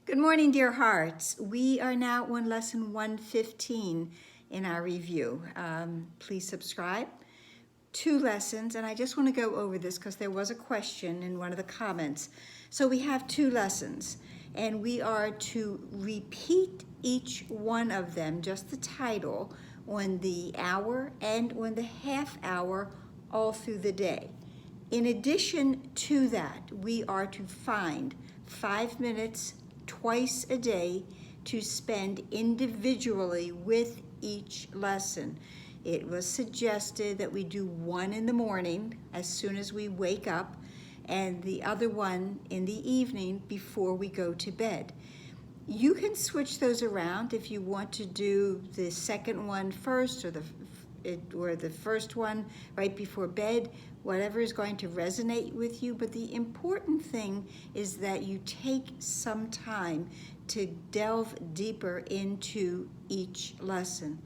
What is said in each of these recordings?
Good morning, dear hearts. We are now on lesson 115 in our review. Please subscribe. 2 lessons, and I just want to go over this because there was a question in one of the comments. So we have 2 lessons, and we are to repeat each one of them, just the title, on the hour and on the half hour all through the day. In addition to that, we are to find 5 minutes twice a day to spend individually with each lesson. It was suggested that we do one in the morning as soon as we wake up and the other one in the evening before we go to bed. You can switch those around if you want to do the second one first or the first one right before bed, whatever is going to resonate with you. But the important thing is that you take some time to delve deeper into each lesson.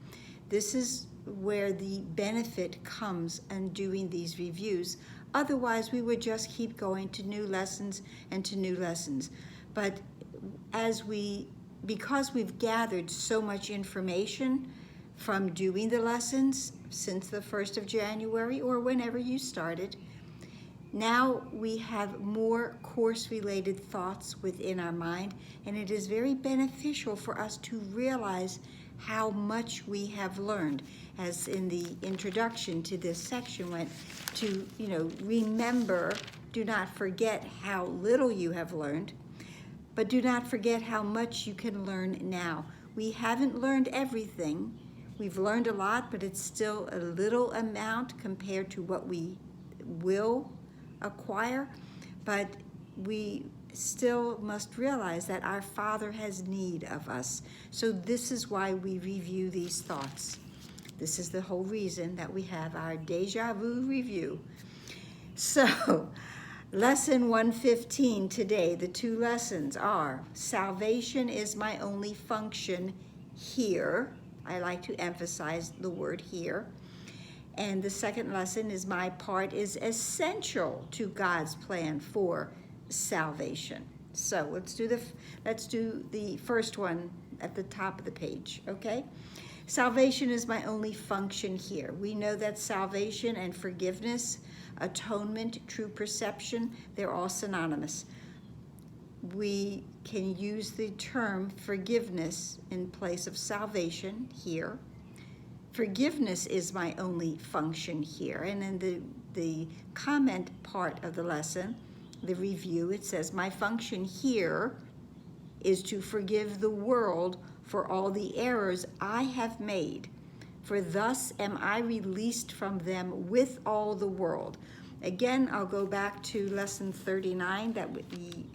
This is where the benefit comes in doing these reviews. Otherwise, we would just keep going to new lessons and to new lessons. But because we've gathered so much information from doing the lessons since the 1st of January or whenever you started, now we have more course-related thoughts within our mind, and it is very beneficial for us to realize how much we have learned. As in the introduction to this section went to, remember, do not forget how little you have learned, but do not forget how much you can learn now. We haven't learned everything. We've learned a lot, but it's still a little amount compared to what we will acquire. But we still must realize that our Father has need of us. So this is why we review these thoughts. This is the whole reason that we have our deja vu review. So, lesson 115 today, the 2 lessons are, salvation is my only function here. I like to emphasize the word here. And the second lesson is, my part is essential to God's plan for salvation. So let's do the first one at the top of the page, okay? Salvation is my only function here. We know that salvation and forgiveness, atonement, true perception, they're all synonymous. We can use the term forgiveness in place of salvation here. Forgiveness is my only function here. And in the comment part of the lesson, the review, it says, my function here is to forgive the world for all the errors I have made, for thus am I released from them with all the world. Again, I'll go back to lesson 39 that we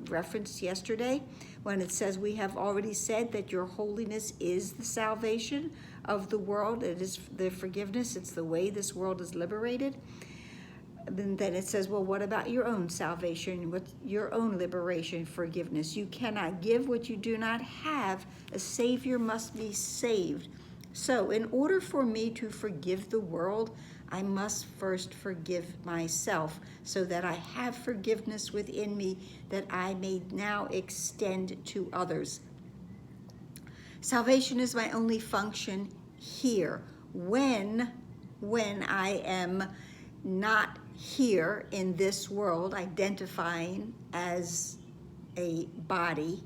referenced yesterday, when it says, we have already said that your holiness is the salvation of the world. It is the forgiveness. It's the way this world is liberated. Then it says, well, what about your own salvation? What's your own liberation, forgiveness? You cannot give what you do not have. A Savior must be saved. So in order for me to forgive the world, I must first forgive myself so that I have forgiveness within me that I may now extend to others. Salvation is my only function here. When I am not here in this world, identifying as a body,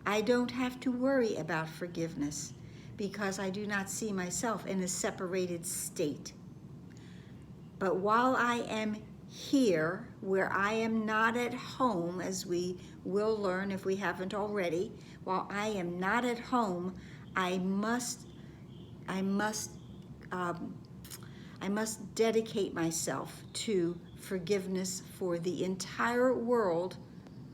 I don't have to worry about forgiveness because I do not see myself in a separated state. But while I am here, where I am not at home, as we will learn if we haven't already, while I am not at home, I must dedicate myself to forgiveness for the entire world,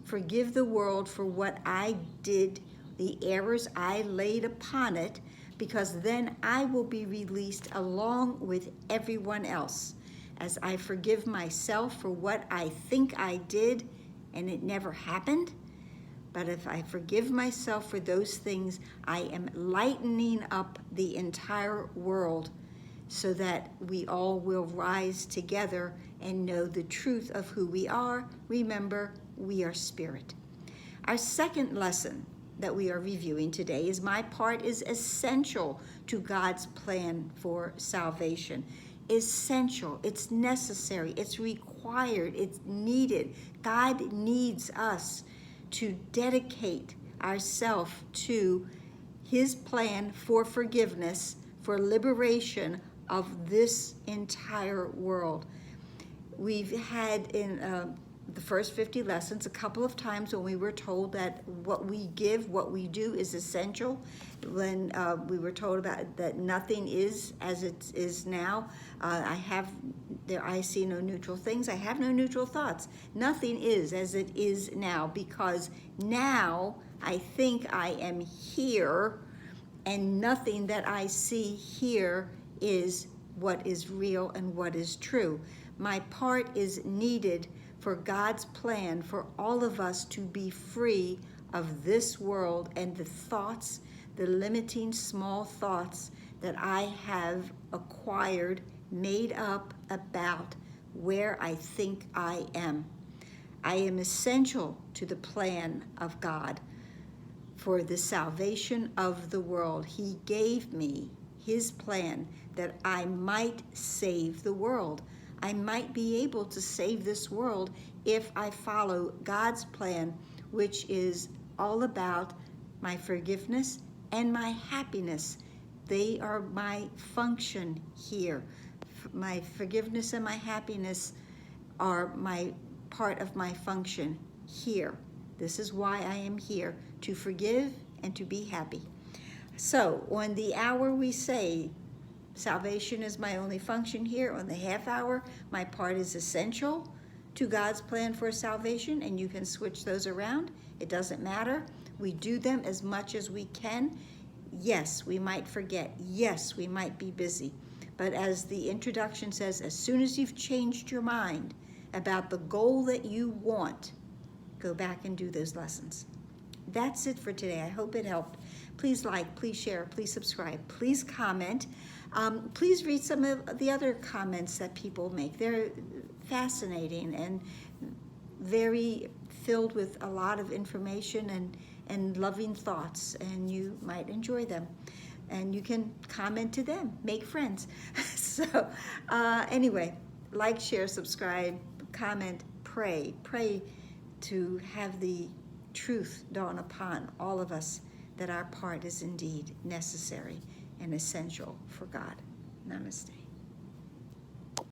forgive the world for what I did, the errors I laid upon it, because then I will be released along with everyone else. As I forgive myself for what I think I did and it never happened, but if I forgive myself for those things, I am lightening up the entire world so that we all will rise together and know the truth of who we are. Remember, we are spirit. Our second lesson that we are reviewing today is my part is essential to God's plan for salvation. Essential, it's necessary, it's required, it's needed. God needs us to dedicate ourselves to his plan for forgiveness, for liberation of this entire world. We've had in the first 50 lessons a couple of times when we were told that what we give, what we do is essential. When we were told about that nothing is as it is now. I see no neutral things. I have no neutral thoughts. Nothing is as it is now, because now I think I am here, and nothing that I see here is what is real and what is true. My part is needed for God's plan for all of us to be free of this world and the thoughts, the limiting small thoughts that I have acquired, made up about where I think I am. I am essential to the plan of God for the salvation of the world. He gave me his plan that I might save the world. I might be able to save this world if I follow God's plan, which is all about my forgiveness and my happiness. They are my function here. My forgiveness and my happiness are my part of my function here. This is why I am here, to forgive and to be happy. So on the hour we say, salvation is my only function here. On the half hour, my part is essential to God's plan for salvation, and you can switch those around. It doesn't matter. We do them as much as we can. Yes, we might forget. Yes, we might be busy. But as the introduction says, as soon as you've changed your mind about the goal that you want, go back and do those lessons. That's it for today. I hope it helped. Please like, please share, please subscribe, please comment. Please read some of the other comments that people make. They're fascinating and very filled with a lot of information and loving thoughts, and you might enjoy them. And you can comment to them, make friends. So anyway, like, share, subscribe, comment, pray. Pray to have the truth dawn upon all of us that our part is indeed necessary and essential for God. Namaste.